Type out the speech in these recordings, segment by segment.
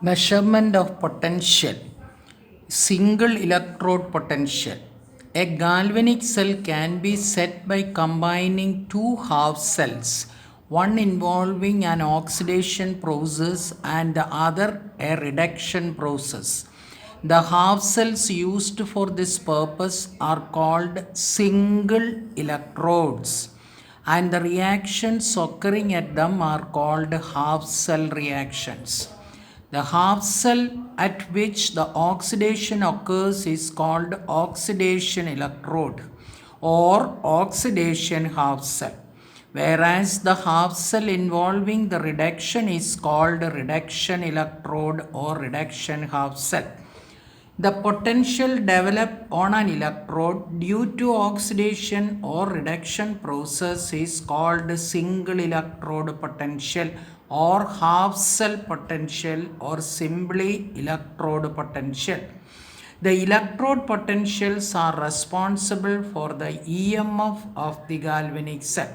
Measurement of potential. Single electrode potential. A galvanic cell can be set by combining two half cells, one involving an oxidation process and the other a reduction process. The half cells used for this purpose are called single electrodes, and the reactions occurring at them are called half cell reactions. The half cell at which the oxidation occurs is called oxidation electrode or oxidation half cell, whereas the half cell involving the reduction is called reduction electrode or reduction half cell. The potential developed on an electrode due to oxidation or reduction process is called single electrode potential or half cell potential or simply electrode potential. The electrode potentials are responsible for the EMF of the galvanic cell.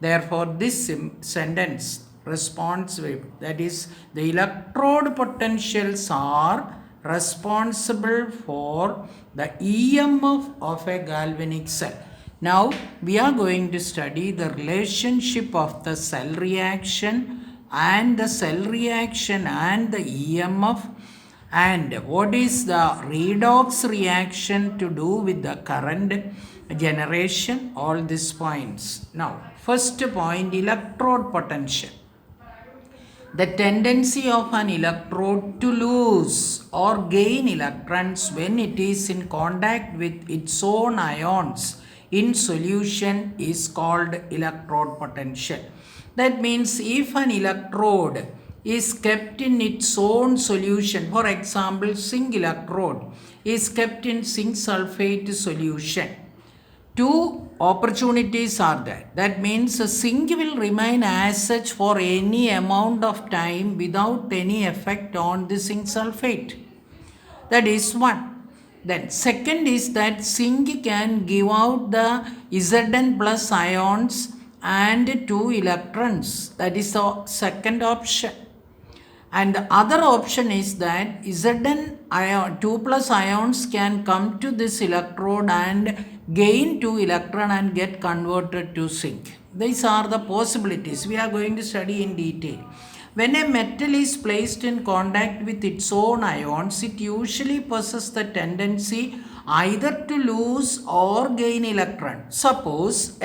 Therefore, this sentence responsive, that is, the electrode potentials are responsible for the EMF of a galvanic cell. Now we are going to study the relationship of the cell reaction and the EMF, and what is the redox reaction to do with the current generation, all these points. Now first point, electrode potential. The tendency of an electrode to lose or gain electrons when it is in contact with its own ions in solution is called electrode potential. That means if an electrode is kept in its own solution, for example, zinc electrode is kept in zinc sulfate solution, two opportunities are there. That means zinc will remain as such for any amount of time without any effect on the zinc sulfate. That is one. Then second is that zinc can give out the Zn plus ions and two electrons. That is the second option. And the other option is that Zn ion, 2 plus ions can come to this electrode and gain 2 electron and get converted to zinc. These are the possibilities we are going to study in detail. When a metal is placed in contact with its own ions, it usually possesses the tendency either to lose or gain electron. Suppose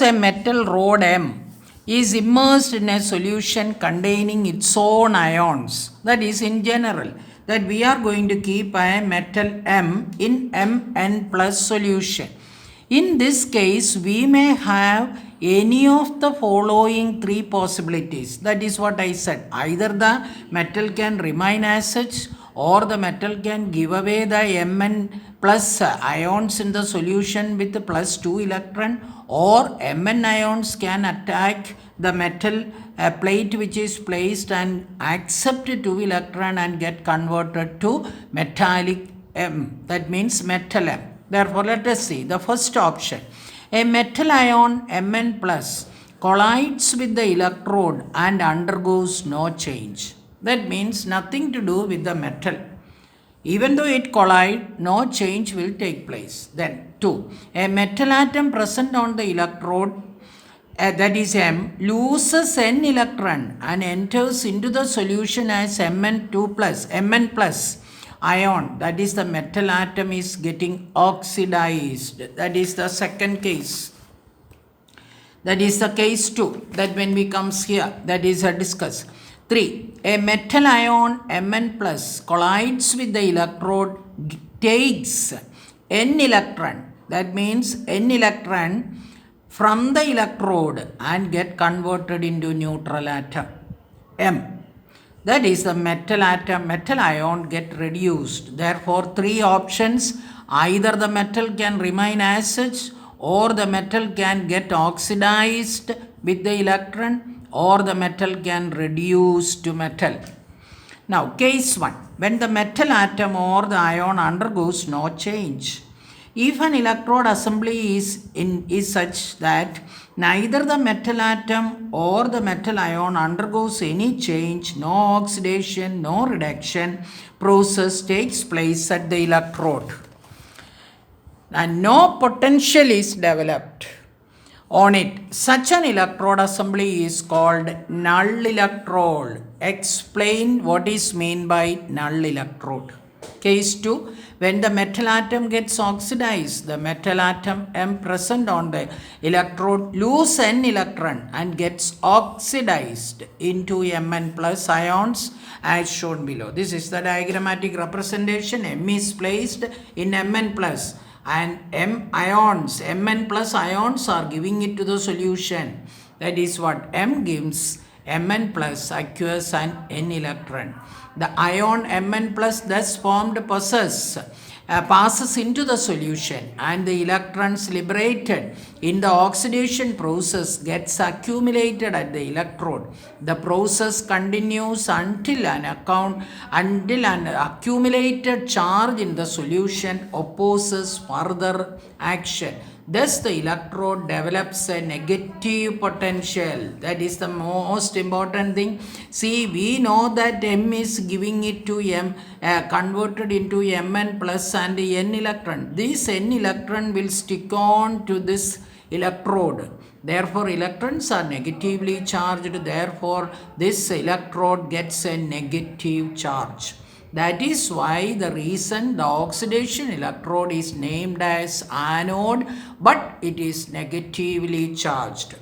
a metal rod M is immersed in a solution containing its own ions. That is, in general, that we are going to keep a metal M in Mn plus solution. In this case, we may have any of the following three possibilities. That is what I said. Either the metal can remain as such, or the metal can give away the Mn plus ions in the solution with plus 2 electron, or Mn ions can attack the metal plate which is placed and accept 2 electron and get converted to metallic M. That means metal M. Therefore, let us see the first option. A metal ion Mn plus collides with the electrode and undergoes no change. That means nothing to do with the metal. Even though it collides, no change will take place. Then 2. A metal atom present on the electrode, that is M, loses n electron and enters into the solution as Mn plus ion. That is, the metal atom is getting oxidized. That is the second case. That is the case 2. That when we comes here, that is discussed. 3. A metal ion Mn plus collides with the electrode, takes n electron. That means n electron from the electrode and get converted into neutral atom M. That is, the metal ion get reduced. Therefore, three options. Either the metal can remain as such, or the metal can get oxidized with the electron, or the metal can reduce to metal. Now, case 1. When the metal atom or the ion undergoes no change. If an electrode assembly is such that neither the metal atom or the metal ion undergoes any change, no oxidation, no reduction process takes place at the electrode, and no potential is developed on it, such an electrode assembly is called null electrode. Explain what is meant by null electrode. Case 2. When the metal atom gets oxidized, the metal atom M present on the electrode lose n electron and gets oxidized into Mn plus ions as shown below. This is the diagrammatic representation. M is placed in Mn plus, and M ions, Mn plus ions are giving it to the solution. That is what M gives Mn plus aqueous and n electron. The ion Mn plus thus formed passes into the solution, and the electrons liberated in the oxidation process gets accumulated at the electrode. The process continues until an accumulated charge in the solution opposes further action. Thus, the electrode develops a negative potential. That is the most important thing. See, we know that M is giving it to M, converted into Mn plus and n electron. This n electron will stick on to this electrode. Therefore, electrons are negatively charged. Therefore, this electrode gets a negative charge. That is why the reason the oxidation electrode is named as anode, but it is negatively charged.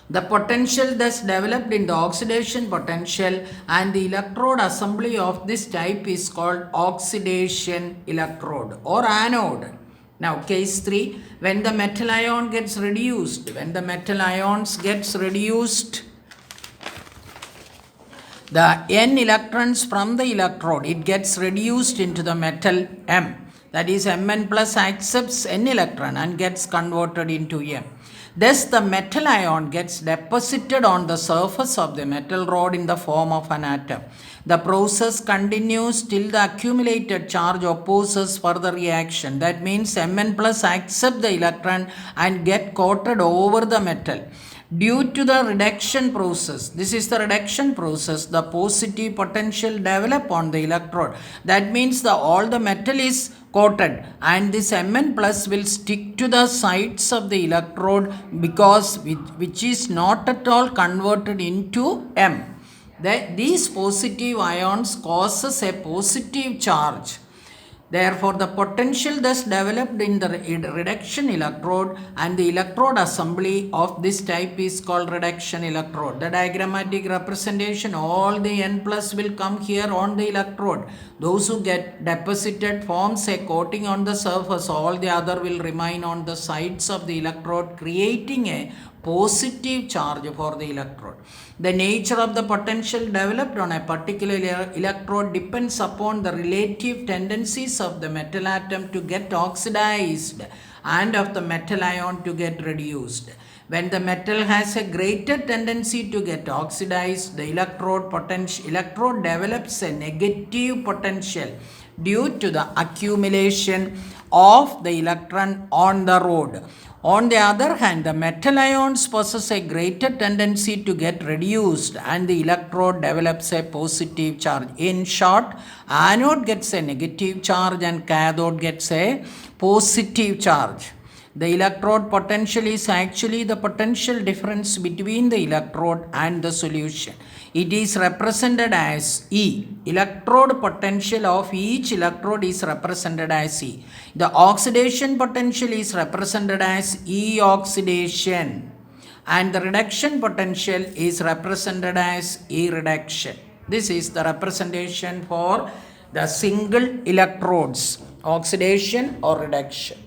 The potential thus developed in the oxidation potential and the electrode assembly of this type is called oxidation electrode or anode. Now, case 3, when the metal ion gets reduced, the n electrons from the electrode, it gets reduced into the metal M. That is, Mn plus accepts n electron and gets converted into M. Thus, the metal ion gets deposited on the surface of the metal rod in the form of an atom. The process continues till the accumulated charge opposes further reaction. That means Mn plus accept the electron and get coated over the metal. Due to the reduction process, this is the reduction process, the positive potential develop on the electrode. That means all the metal is coated and this Mn plus will stick to the sides of the electrode because which is not at all converted into M. These positive ions causes a positive charge. Therefore, the potential thus developed in the reduction electrode and the electrode assembly of this type is called reduction electrode. The diagrammatic representation, all the N plus will come here on the electrode. Those who get deposited forms a coating on the surface, all the other will remain on the sides of the electrode, creating a positive charge for the electrode. The nature of the potential developed on a particular electrode depends upon the relative tendencies of the metal atom to get oxidized and of the metal ion to get reduced. When the metal has a greater tendency to get oxidized, the electrode develops a negative potential due to the accumulation of the electron on the rod. On the other hand, the metal ions possess a greater tendency to get reduced and the electrode develops a positive charge. In short, anode gets a negative charge and cathode gets a positive charge. The electrode potential is actually the potential difference between the electrode and the solution. It is represented as E. Electrode potential of each electrode is represented as E. The oxidation potential is represented as E oxidation. And the reduction potential is represented as E reduction. This is the representation for the single electrodes, oxidation or reduction.